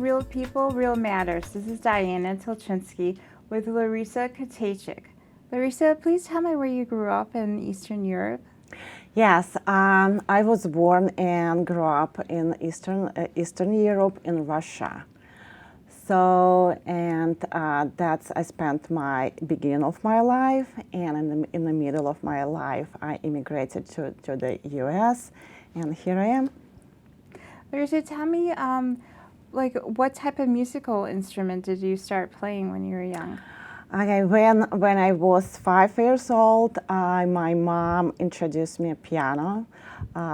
Real People, Real Matters. This is Diana Tulchinsky with Larisa Kitaychik. Larisa, please tell me where you grew up in Eastern Europe. Yes, I was born and grew up in Eastern Europe in Russia. So, and that's I spent my beginning of my life, and in the middle of my life, I immigrated to the U.S., and here I am. Larisa, tell me, what type of musical instrument did you start playing when you were young? Okay, when I was 5 years old, my mom introduced me a piano,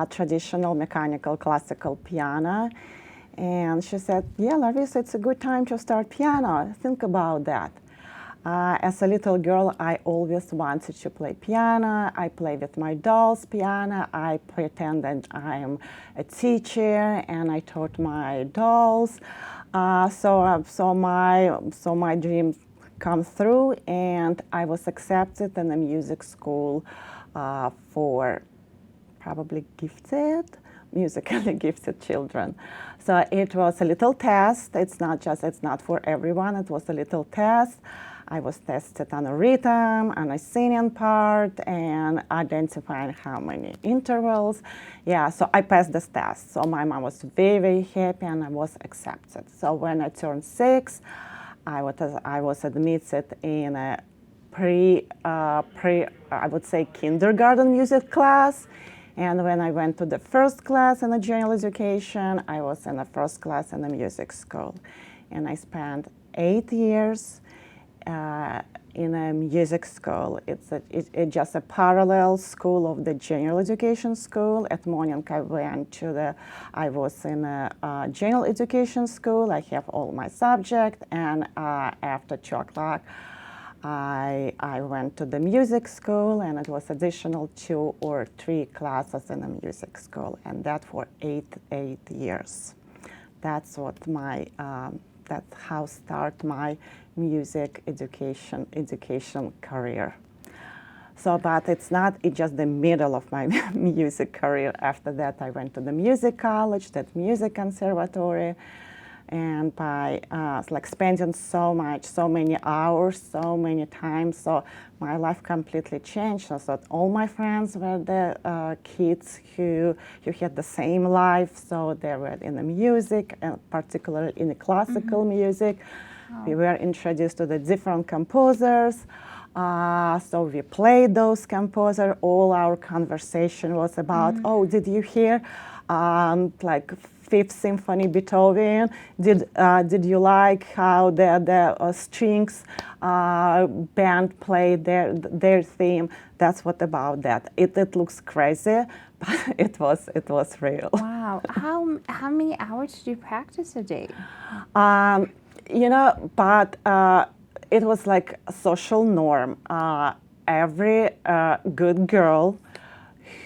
traditional mechanical classical piano. And she said, yeah, Larisa, it's a good time to start piano. Think about that. As a little girl, I always wanted to play piano. I play with my dolls piano. I pretend that I am a teacher, and I taught my dolls. So my dreams come through, and I was accepted in a music school for probably musically gifted children. So it was a little test. It's not for everyone. It was a little test. I was tested on a rhythm, on a singing part, and identifying how many intervals. Yeah, so I passed this test. So my mom was very, very happy, and I was accepted. So when I turned 6, I was admitted in a I would say kindergarten music class. And when I went to the first class in the general education, I was in the first class in the music school. And I spent 8 years in a music school. It's just a parallel school of the general education school. At morning I was in a general education school. I have all my subjects, and after 2 o'clock, I went to the music school, and it was additional 2 or 3 classes in the music school, and that for 8 years. That's what that's how start my music education career. So, but it's just the middle of my music career. After that, I went to the music college, that music conservatory. And by spending so many hours, so many times, so my life completely changed. So all my friends were the kids who had the same life, so they were in the music, and particularly in the classical music. Oh. We were introduced to the different composers. So we played those composers. All our conversation was about, oh, did you hear Fifth Symphony Beethoven? Did you like how the strings band played their theme? That's what about that. It looks crazy, but it was real. Wow. How many hours did you practice a day? But it was like a social norm. Every good girl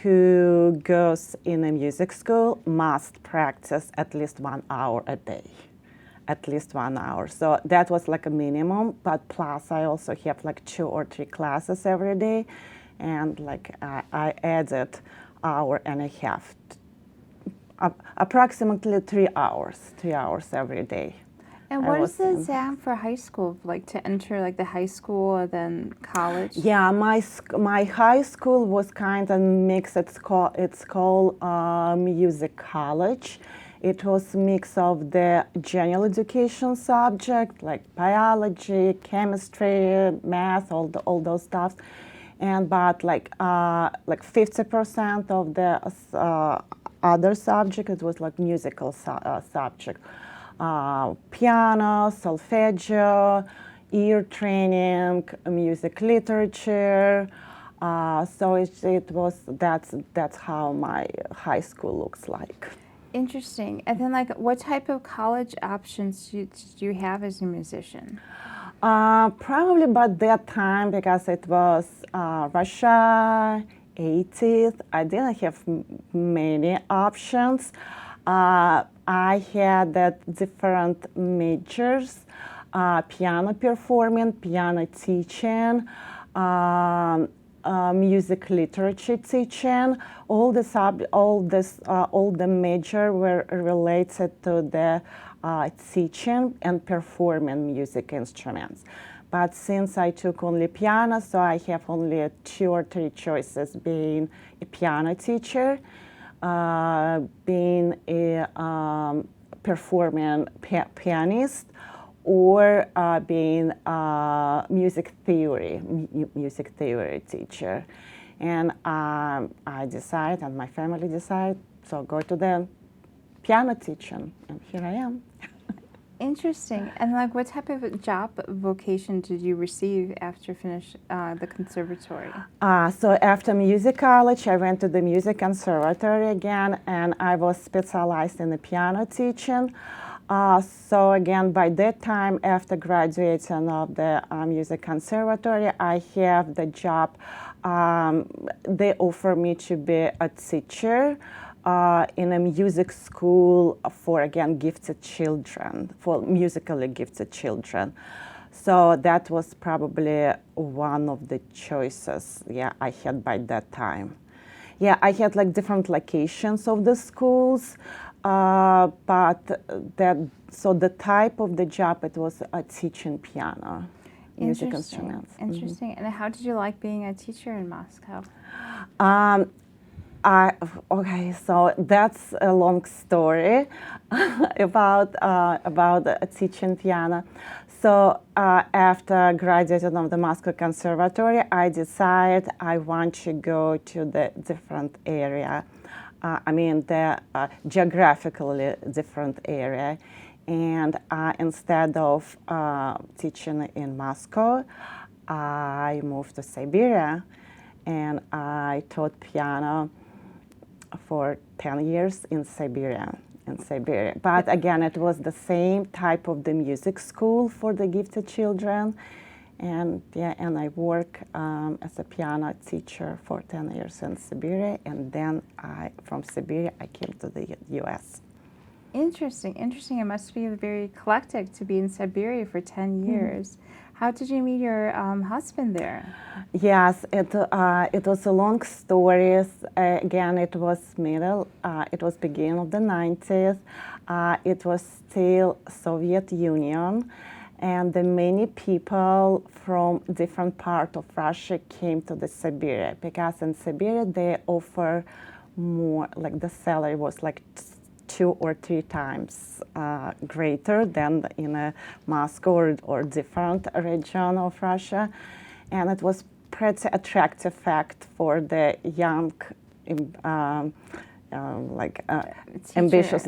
who goes in a music school must practice at least 1 hour a day, at least 1 hour. So that was like a minimum, but plus I also have like 2 or 3 classes every day, and I added hour and a half, approximately 3 hours every day. And what is the exam for high school, to enter the high school and then college? Yeah, my high school was kind of mixed. It's called music college. It was mix of the general education subject like biology, chemistry, math, all those stuff, but 50% of the other subject, it was like musical subject. Piano, solfeggio, ear training, music literature. So that's how my high school looks like. Interesting. And then what type of college options do you have as a musician? Probably by that time, because it was Russia, 80s, I didn't have many options. I had different majors, piano performing, piano teaching, music literature teaching. All the major were related to the teaching and performing music instruments. But since I took only piano, so I have only 2 or 3 choices: being a piano teacher, being a performing pianist, or being a music theory teacher. And I decided, and my family decided, so go to the piano teaching, and here I am. Interesting. And like, what type of job vocation did you receive after you finished the conservatory? So after music college, I went to the music conservatory again, and I was specialized in the piano teaching. So again, by that time, after graduating of the music conservatory, I have the job. They offer me to be a teacher in a music school for, again, gifted children, for musically gifted children. So that was probably one of the choices, I had by that time. Yeah, I had like different locations of the schools, but so the type of the job, it was teaching piano, music instruments. Interesting. And how did you like being a teacher in Moscow? Okay, so that's a long story about teaching piano. So after graduating of the Moscow Conservatory, I decided I want to go to the different area. The geographically different area. And instead of teaching in Moscow, I moved to Siberia, and I taught piano for 10 years in Siberia. But again, it was the same type of the music school for the gifted children. And I work as a piano teacher for 10 years in Siberia, and then from Siberia I came to the U.S. Interesting. It must be very eclectic to be in Siberia for 10 years. How did you meet your husband there? Yes, it was a long story. Again, it was beginning of the 90s. It was still Soviet Union, and the many people from different parts of Russia came to the Siberia, because in Siberia they offer more, like the salary was like 2 or 3 times greater than in Moscow or different region of Russia. And it was pretty attractive fact for the young, ambitious,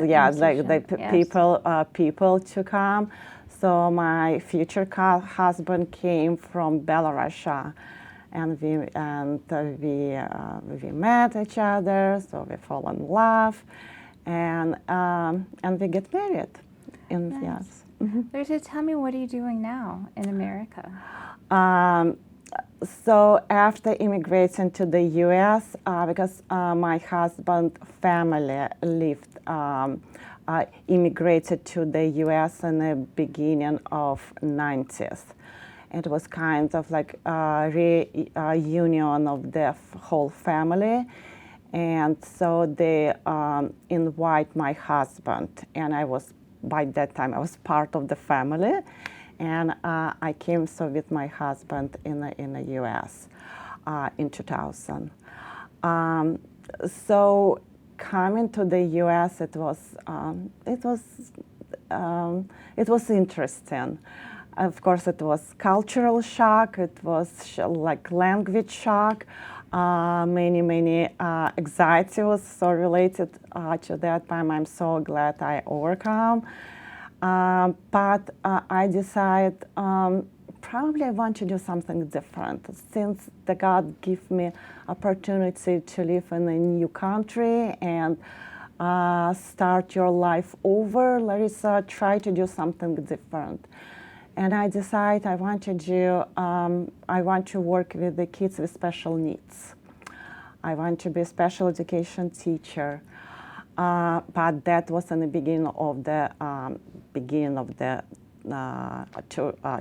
people to come. So my future husband came from Belarus, and we met each other, so we fell in love. And we get married. Nice. Yes. Larisa, tell me, what are you doing now in America? So after immigrating to the U.S., because my husband's family immigrated to the U.S. in the beginning of 90s. It was kind of like a reunion of the whole family. And so they invite my husband, and by that time I was part of the family, and I came with my husband in the U.S. In 2000. So coming to the U.S., it was interesting. Of course, it was cultural shock. It was like language shock. Many anxiety was so related to that time. I'm so glad I overcome. But I decided probably I want to do something different. Since the God gave me opportunity to live in a new country and start your life over, Larisa, try to do something different. And I decided I want to work with the kids with special needs. I want to be a special education teacher. But that was in the beginning of the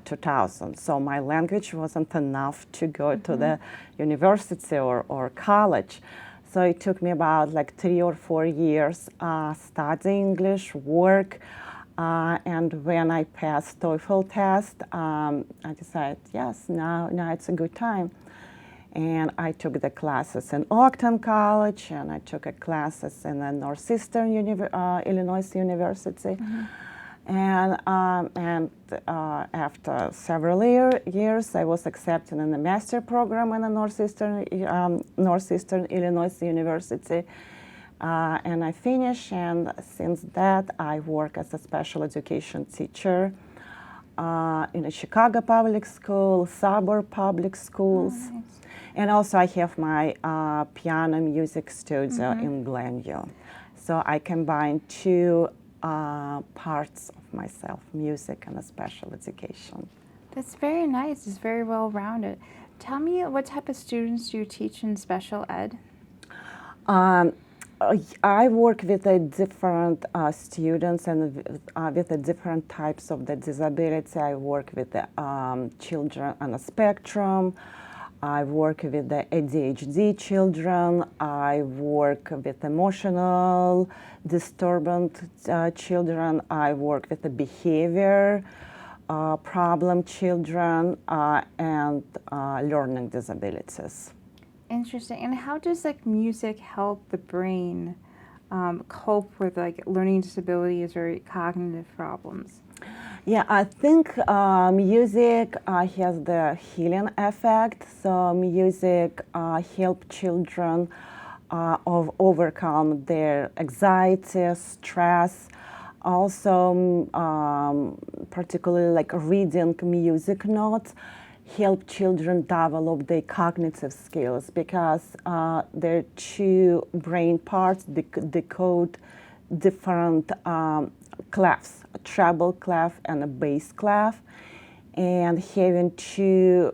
2000. So my language wasn't enough to go to the university or college. So it took me about like 3 or 4 years study English, work, And when I passed TOEFL test, I decided, yes, now it's a good time. And I took the classes in Ogden College, and I took classes in the Northeastern Illinois University. And after several years, I was accepted in the master program in the Northeastern Illinois University. And I finished, and since that, I work as a special education teacher in a Chicago public school, suburb public schools. Oh, nice. And also I have my piano music studio in Glenview. So I combine two parts of myself, music and a special education. That's very nice. It's very well-rounded. Tell me, what type of students do you teach in special ed? I work with different students and with the different types of the disability. I work with the children on a spectrum. I work with the ADHD children. I work with emotional disturbed children. I work with the behavior problem children and learning disabilities. Interesting. And how does music help the brain cope with learning disabilities or cognitive problems? Yeah, I think music has the healing effect. So music help children overcome their anxiety, stress. Also, particularly reading music notes help children develop their cognitive skills because their two brain parts decode different clefs, a treble clef and a bass clef, and having two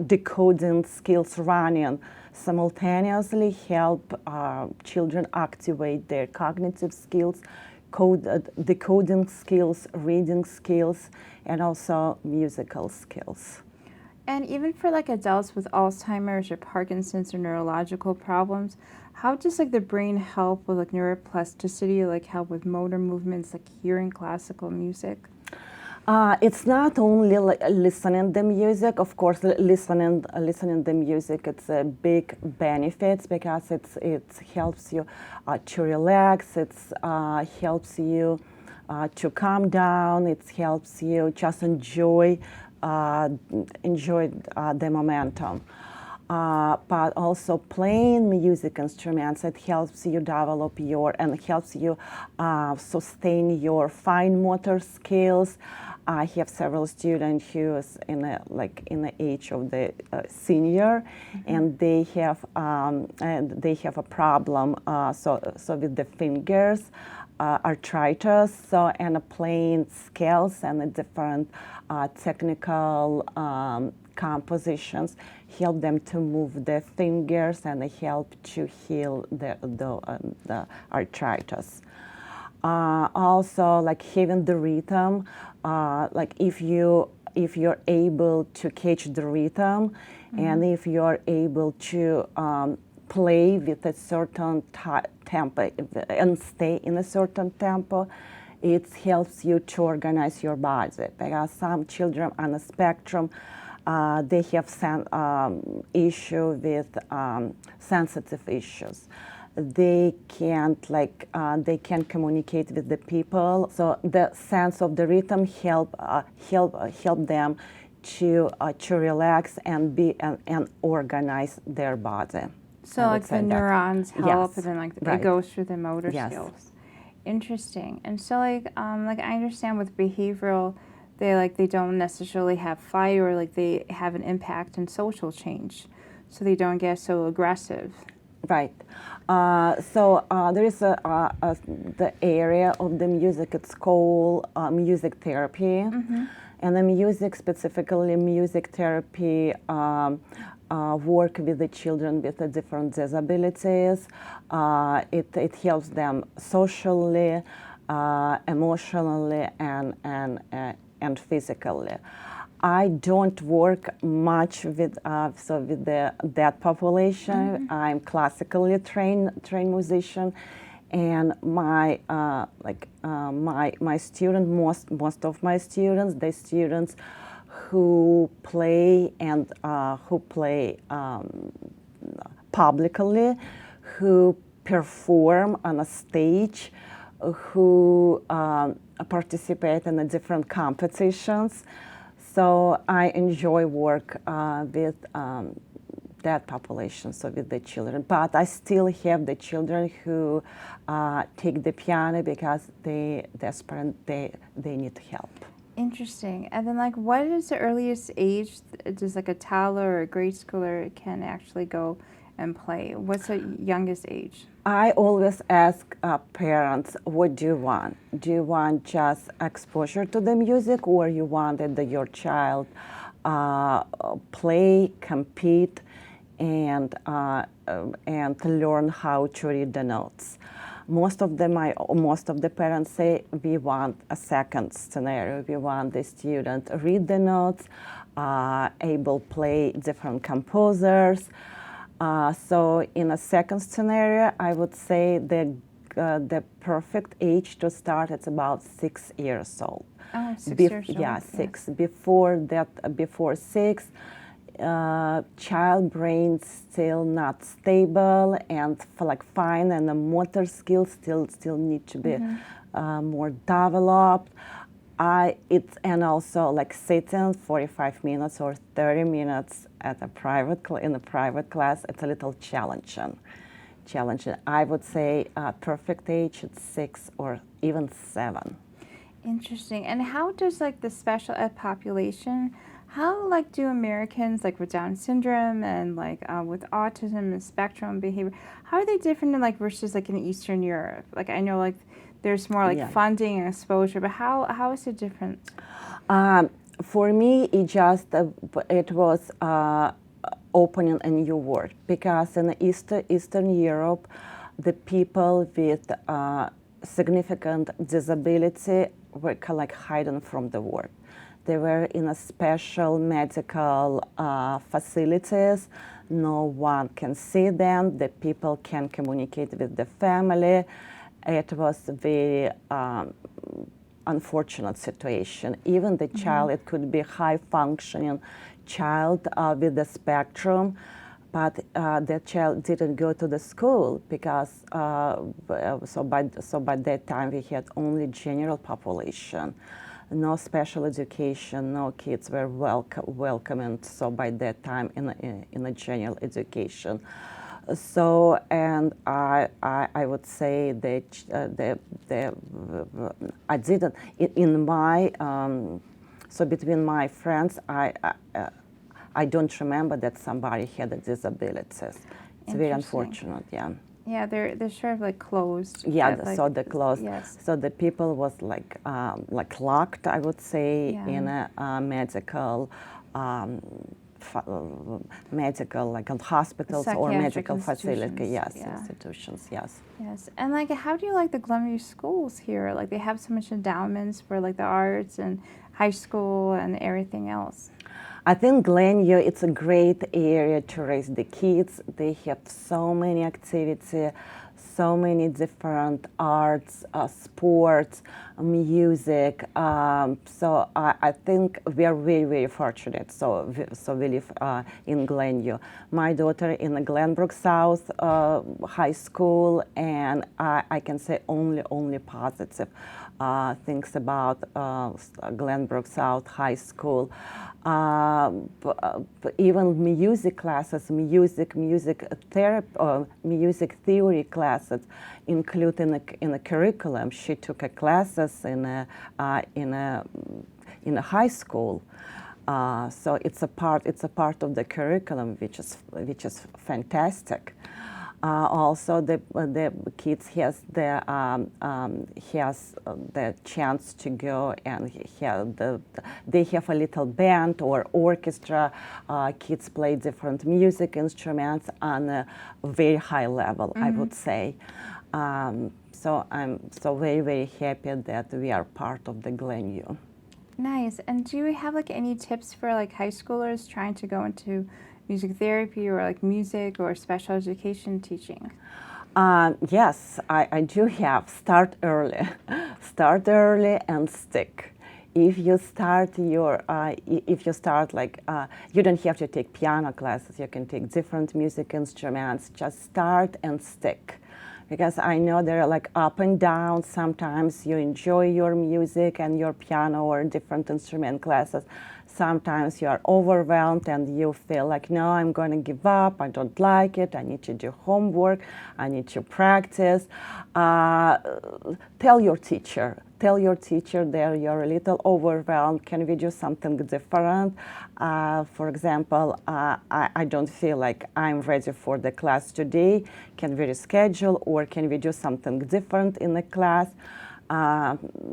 decoding skills running simultaneously help children activate their cognitive skills, decoding skills, reading skills, and also musical skills. And even for adults with Alzheimer's or Parkinson's or neurological problems, how does the brain help with neuroplasticity, help with motor movements, hearing classical music? It's not only listening the music. Of course, listening the music, it's a big benefits because it helps you to relax. It helps you to calm down. It helps you just enjoy the momentum. But also playing music instruments, it helps you develop and helps you sustain your fine motor skills. I have several students who is in the age of the senior, and they have a problem. So with the fingers, arthritis, and playing scales and the different technical compositions help them to move the fingers and help to heal the arthritis. Also, having the rhythm, if you're able to catch the rhythm, and if you're able to play with a certain tempo and stay in a certain tempo, it helps you to organize your body. Because some children on the spectrum, they have issue with sensitive issues. They can't communicate with the people. So the sense of the rhythm help them to relax and organize their body. So the neurons help, yes. and then Right. it goes through the motor Yes. skills. Interesting. And so I understand with behavioral, they don't necessarily have fight, or they have an impact in social change, so they don't get so aggressive. Right. So there is the area of the music. It's called music therapy, and the music, specifically music therapy, work with the children with the different disabilities. It helps them socially, emotionally, and physically. I don't work much with that population. I'm classically trained musician, And my student, most of my students, the students who play and who play publicly, who perform on a stage, who participate in the different competitions. So I enjoy work with that population, so with the children. But I still have the children who take the piano because they desperate, they need help. Interesting. And then, like, what is the earliest age does like a toddler or a grade schooler can actually go and play? What's the youngest age? I always ask parents, what do you want? Do you want just exposure to the music, or you want that your child play, compete, and learn how to read the notes? Most of the parents say we want a second scenario. We want the student read the notes, able play different composers. So in a second scenario, I would say the perfect age to start is about 6 years old. Oh, 6 years old. Yeah, 6. Before 6, child brain still not stable and fine, and the motor skills still need to be more developed. And also like sitting 45 minutes or 30 minutes at in a private class, it's a little challenging. I would say perfect age is 6 or even 7. Interesting. And how does like the special ed population, how like do Americans like with Down syndrome and like with autism and spectrum behavior, how are they different in like versus like in Eastern Europe? Like I know like there's more like funding and exposure, but how is it different? For me, it was opening a new world, because in Eastern Europe, the people with significant disability were kind of like hidden from the world. They were in a special medical facilities. No one can see them. The people can communicate with the family. It was a very unfortunate situation. Even the child, it could be high functioning child with the spectrum, but that child didn't go to the school because so by that time we had only general population, no special education, no kids were welcomed. So by that time in a general education. So, and I would say that I didn't in my so between my friends, I don't remember that somebody had a disabilities. It's very unfortunate, yeah. Yeah, they're sort of like closed. Yeah, like, so the closed. Yes. So the people was like locked, I would say, in a medical. Medical, like hospitals or medical facilities, yes, institutions, yes. Yes, and like, how do you like the Glenview schools here? Like, they have so much endowments for like the arts and high school and everything else. I think Glenview, it's a great area to raise the kids. They have so many activities, so many different arts, sports, music. So I think we are very, very fortunate. So we live in Glenview. My daughter in the Glenbrook South High School, and I can say only positive things about Glenbrook South High School. Even music classes, music therapy, music theory classes included in the curriculum. She took classes in a high school. So it's a part of the curriculum, which is fantastic. Also, the kids has the chance to go and they have a little band or orchestra. Kids play different music instruments on a very high level, I would say. So I'm so very, very happy that we are part of the Glenview. Nice. And do you have like any tips for like high schoolers trying to go into music therapy or like music or special education teaching? Yes, I do have. Start early. Start early and stick. If you start you don't have to take piano classes. You can take different music instruments. Just start and stick. Because I know they're like up and down. Sometimes you enjoy your music and your piano or different instrument classes. Sometimes you are overwhelmed and you feel like, no, I'm going to give up. I don't like it. I need to do homework. I need to practice. Tell your teacher. Tell your teacher that you're a little overwhelmed. Can we do something different? For example, I don't feel like I'm ready for the class today. Can we reschedule or can we do something different in the class?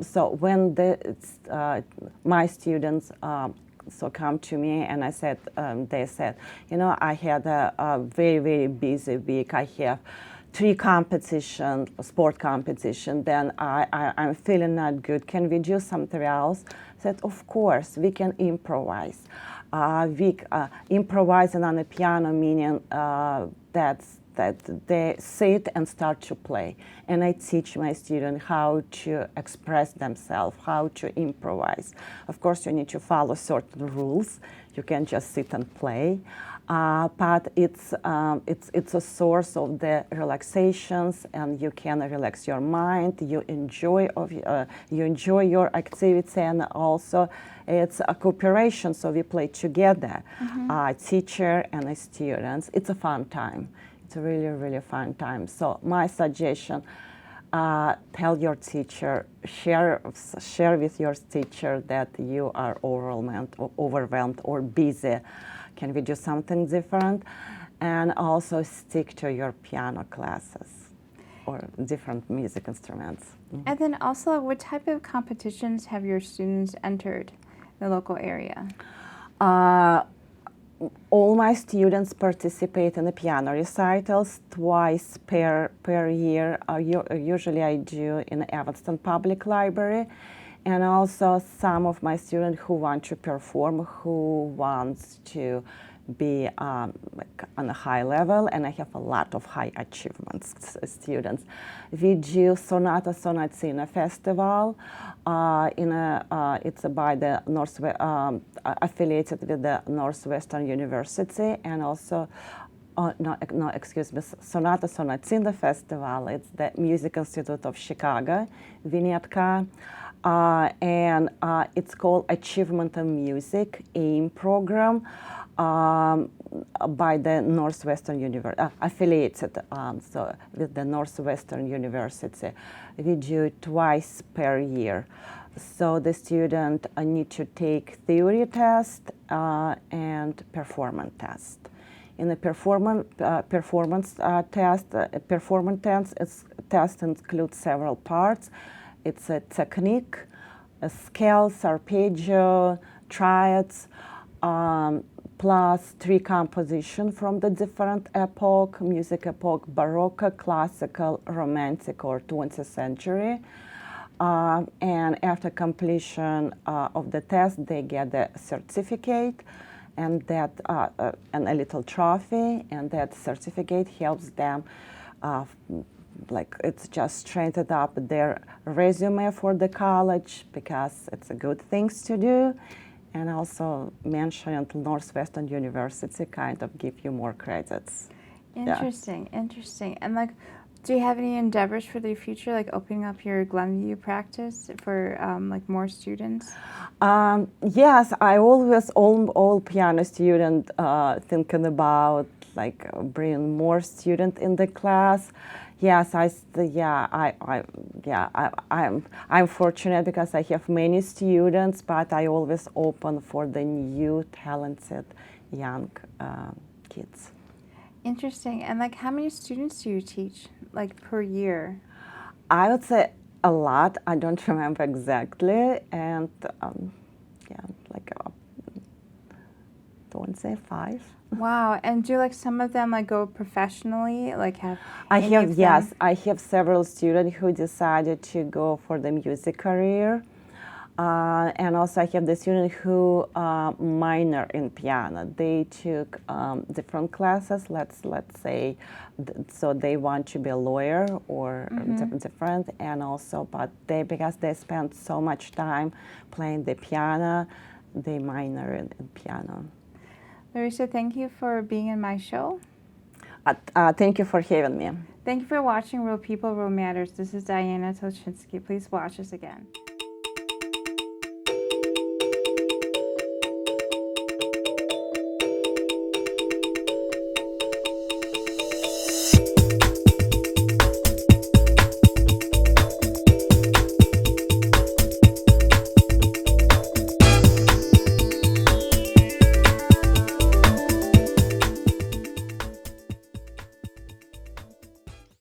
So when my students come to me and they said, I had a very, very busy week. I have 3 sport competition, then I'm feeling not good. Can we do something else? I said, of course, we can improvise. Improvising on the piano meaning that they sit and start to play. And I teach my students how to express themselves, how to improvise. Of course, you need to follow certain rules. You can't just sit and play. But it's a source of the relaxations, and you can relax your mind. You enjoy your activity, and also it's a cooperation. So we play together, teacher and the students. It's a fun time. It's a really, really fun time. So my suggestion: tell your teacher, share with your teacher that you are overwhelmed or busy. Can we do something different? And also stick to your piano classes or different music instruments. And then also, what type of competitions have your students entered in the local area? All my students participate in the piano recitals twice per year. Usually I do in Evanston Public Library. And also some of my students who want to perform, who wants to be on a high level, and I have a lot of high achievements students. We do Sonata Sonatina Festival. It's by the affiliated with the Northwestern University, and also Sonata Sonatina Festival. It's the Music Institute of Chicago, Vinetka. And it's called Achievement in Music AIM program by the Northwestern University, affiliated with the Northwestern University. We do it twice per year. So the student need to take theory test and performance test. In the performance test includes several parts. It's a technique, a scales, arpeggio, triads, plus 3 compositions from the different music epoch, Baroque, classical, romantic, or 20th century. And after completion of the test, they get the certificate and a little trophy, and that certificate helps them it's just straightened up their resume for the college, because it's a good things to do, and also mentioned Northwestern University kind of give you more credits. Interesting. And do you have any endeavors for the future, like opening up your Glenview practice for more students? Yes, I always all piano student thinking about bringing more student in the class. Yes, I'm fortunate because I have many students, but I always open for the new talented young kids. Interesting. And how many students do you teach per year? I would say a lot. I don't remember exactly, and don't say 5. Wow. And do some of them go professionally? I have several students who decided to go for the music career. And also I have the student who minor in piano. They took different classes, let's say, so they want to be a lawyer or different, and also, but because they spent so much time playing the piano, they minor in piano. Larisa, thank you for being in my show. Thank you for having me. Thank you for watching Real People, Real Matters. This is Diana Tulchinsky. Please watch us again.